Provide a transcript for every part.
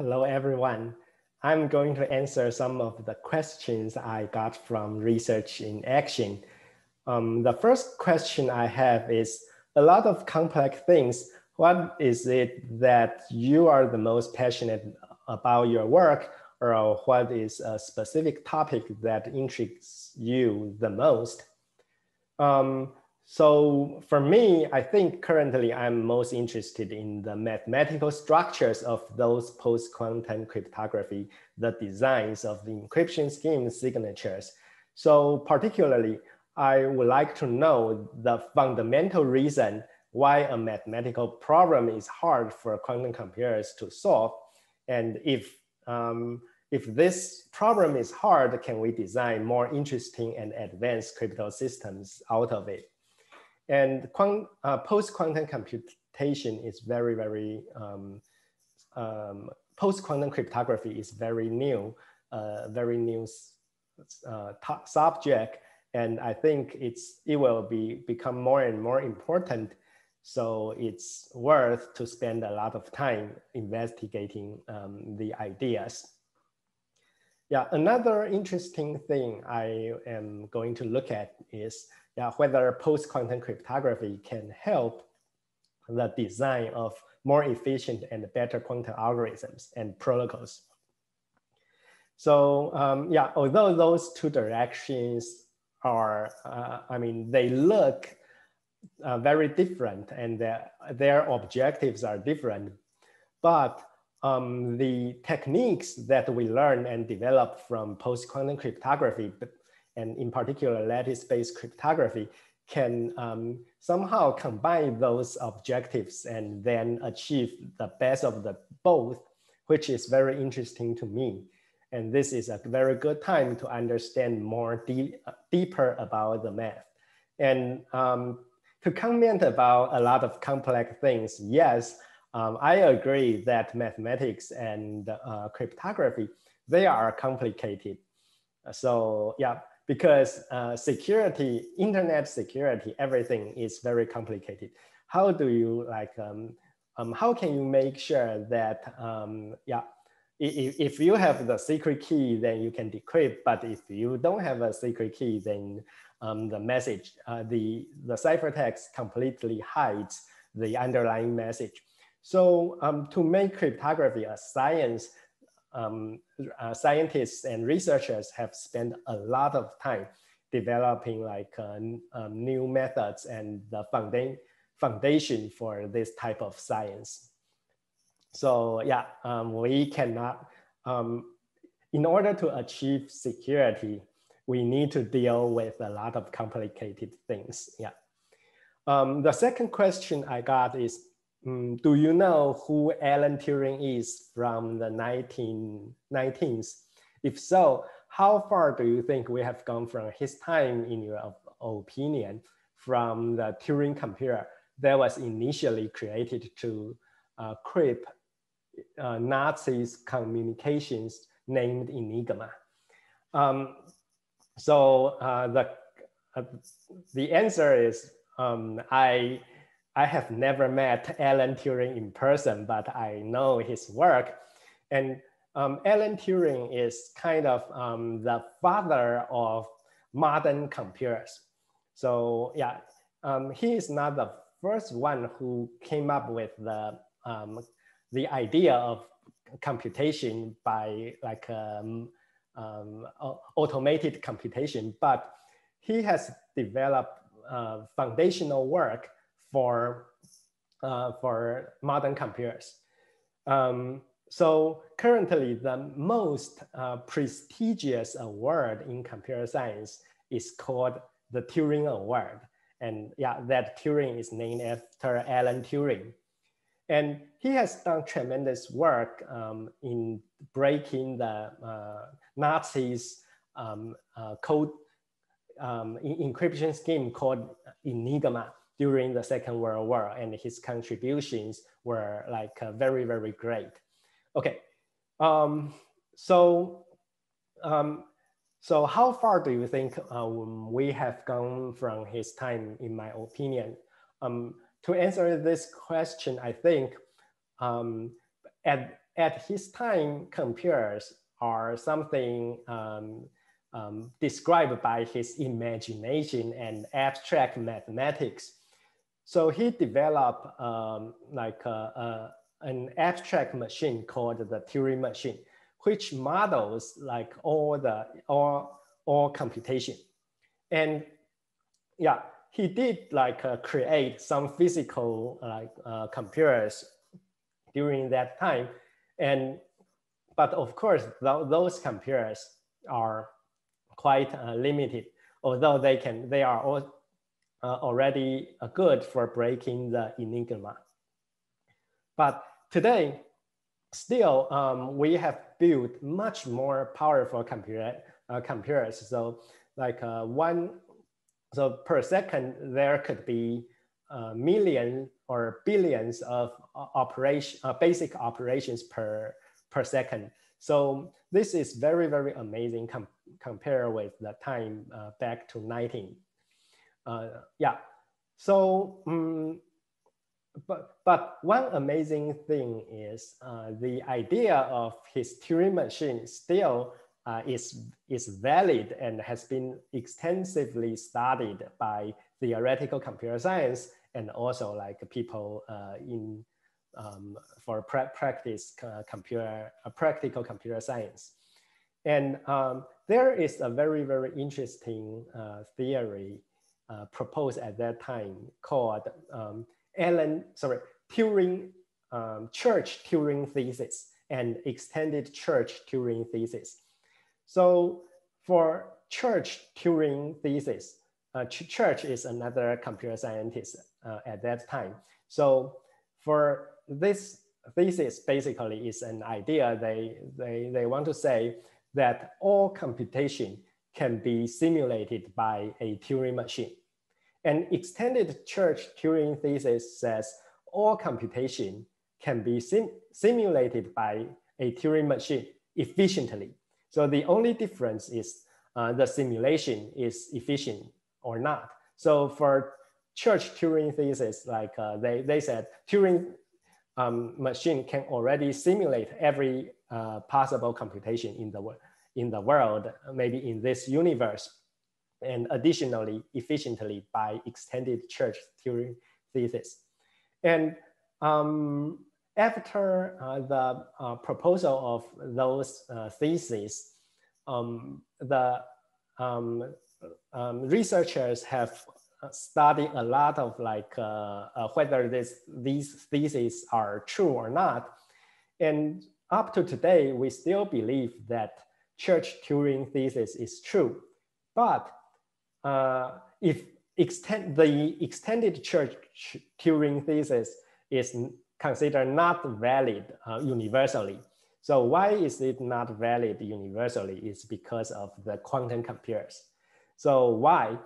Hello, everyone. I'm going to answer some of the questions I got from Research in Action. The first question I have is, a lot of complex things, what is it that you are the most passionate about your work, or what is a specific topic that intrigues you the most? So for me, I think currently I'm most interested in the mathematical structures of those post-quantum cryptography, the designs of the encryption scheme signatures. So particularly, I would like to know the fundamental reason why a mathematical problem is hard for quantum computers to solve. And if this problem is hard, can we design more interesting and advanced crypto systems out of it? And post-quantum computation is post-quantum cryptography is very new subject. And I think it will become more and more important. So it's worth to spend a lot of time investigating the ideas. Yeah, another interesting thing I am going to look at is whether post-quantum cryptography can help the design of more efficient and better quantum algorithms and protocols. So although those two directions are, they look very different and their objectives are different, but the techniques that we learn and develop from post-quantum cryptography, and in particular lattice-based cryptography, can somehow combine those objectives and then achieve the best of the both, which is very interesting to me. And this is a very good time to understand more deeper about the math. And to comment about a lot of complex things, yes, I agree that mathematics and cryptography, they are complicated. So yeah, because security, internet security, everything is very complicated. How do you how can you make sure that, if you have the secret key, then you can decrypt, but if you don't have a secret key, then the message, the ciphertext completely hides the underlying message. So to make cryptography a science, scientists and researchers have spent a lot of time developing new methods and the foundation for this type of science. So yeah, we cannot, in order to achieve security, we need to deal with a lot of complicated things. Yeah. The second question I got is, do you know who Alan Turing is from the 1990s? If so, how far do you think we have gone from his time, in your opinion, from the Turing computer that was initially created to crypt Nazis' communications named Enigma? So the answer is, I have never met Alan Turing in person, but I know his work. And Alan Turing is kind of the father of modern computers. So yeah, he is not the first one who came up with the idea of computation by automated computation, but he has developed foundational work for modern computers. So currently, the most prestigious award in computer science is called the Turing Award. And yeah, that Turing is named after Alan Turing. And he has done tremendous work in breaking the Nazis' code encryption scheme called Enigma during the Second World War, and his contributions were very, very great. Okay, so how far do you think we have gone from his time, in my opinion? To answer this question, I think at at his time, computers are something described by his imagination and abstract mathematics. So he developed an abstract machine called the Turing machine, which models like all computation. And yeah, he did create some physical computers during that time. But of course, those computers are quite limited, although they are all, already good for breaking the enigma. But today, still, we have built much more powerful computers. So so per second, there could be millions or billions of basic operations per second. So this is very, very amazing compared with the time back to 19. Yeah, so but one amazing thing is the idea of his Turing machine still is valid and has been extensively studied by theoretical computer science and also like people for practical computer science. And there is a very, very interesting theory proposed at that time called Church-Turing thesis and extended Church-Turing thesis. So for Church-Turing thesis, Church is another computer scientist at that time. So for this thesis, basically is an idea they want to say that all computation can be simulated by a Turing machine. And extended Church-Turing thesis says all computation can be simulated by a Turing machine efficiently. So the only difference is the simulation is efficient or not. So for Church-Turing thesis, like they said, Turing machine can already simulate every possible computation in the world, maybe in this universe, and additionally efficiently by extended Church-Turing thesis. And after the proposal of those theses, the researchers have studied a lot of whether these theses are true or not. And up to today, we still believe that Church-Turing thesis is true. But if the extended Church-Turing thesis is considered not valid universally. So why is it not valid universally? It's because of the quantum computers. So why?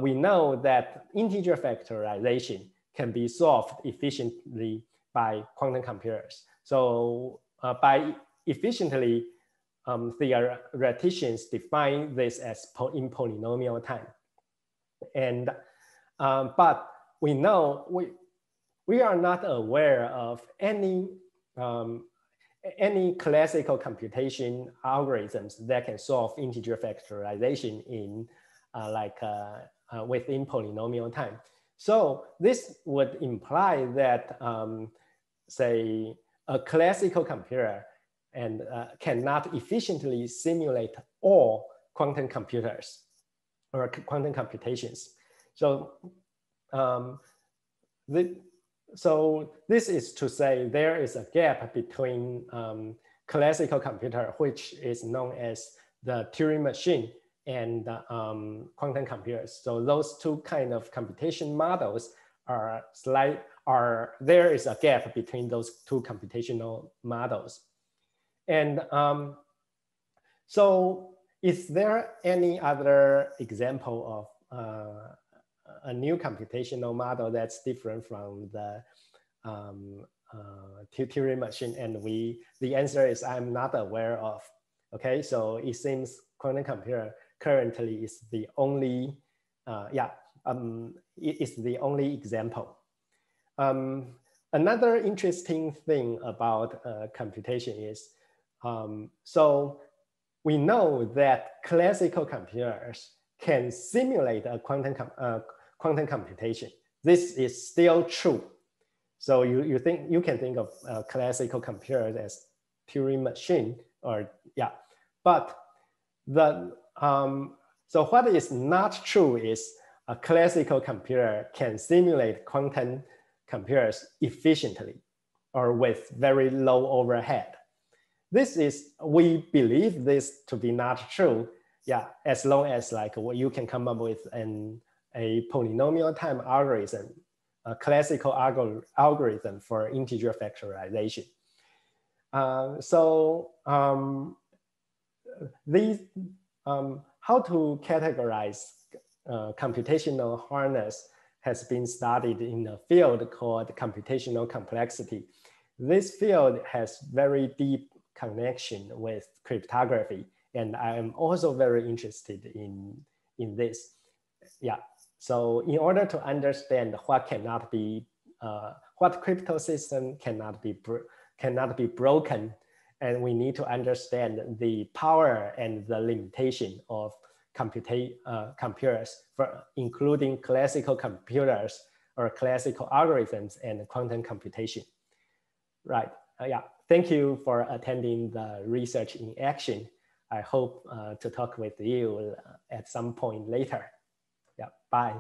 We know that integer factorization can be solved efficiently by quantum computers. So by efficiently, theoreticians define this as in polynomial time. And but we know we are not aware of any classical computation algorithms that can solve integer factorization in within polynomial time. So this would imply that say a classical computer and cannot efficiently simulate all quantum computers or quantum computations. So so this is to say there is a gap between classical computer, which is known as the Turing machine, and quantum computers. So those two kind of computation models there is a gap between those two computational models. And so is there any other example of a new computational model that's different from the Turing machine? And the answer is I'm not aware of. Okay, so it seems quantum computer currently is the only, it's the only example. another interesting thing about computation is, so we know that classical computers can simulate a quantum computation. This is still true. So you can think of classical computers as Turing machine, or yeah. But so what is not true is a classical computer can simulate quantum computers efficiently or with very low overhead. We believe this to be not true, yeah, as long as like you can come up with a polynomial time algorithm, a classical algorithm for integer factorization. How to categorize computational hardness has been studied in a field called computational complexity. This field has very deep connection with cryptography, and I am also very interested in this. Yeah. So in order to understand what crypto system cannot be broken, and we need to understand the power and the limitation of computers, including classical computers or classical algorithms and quantum computation. Right. Yeah. Thank you for attending the Research in Action. I hope to talk with you at some point later. Yeah. Bye.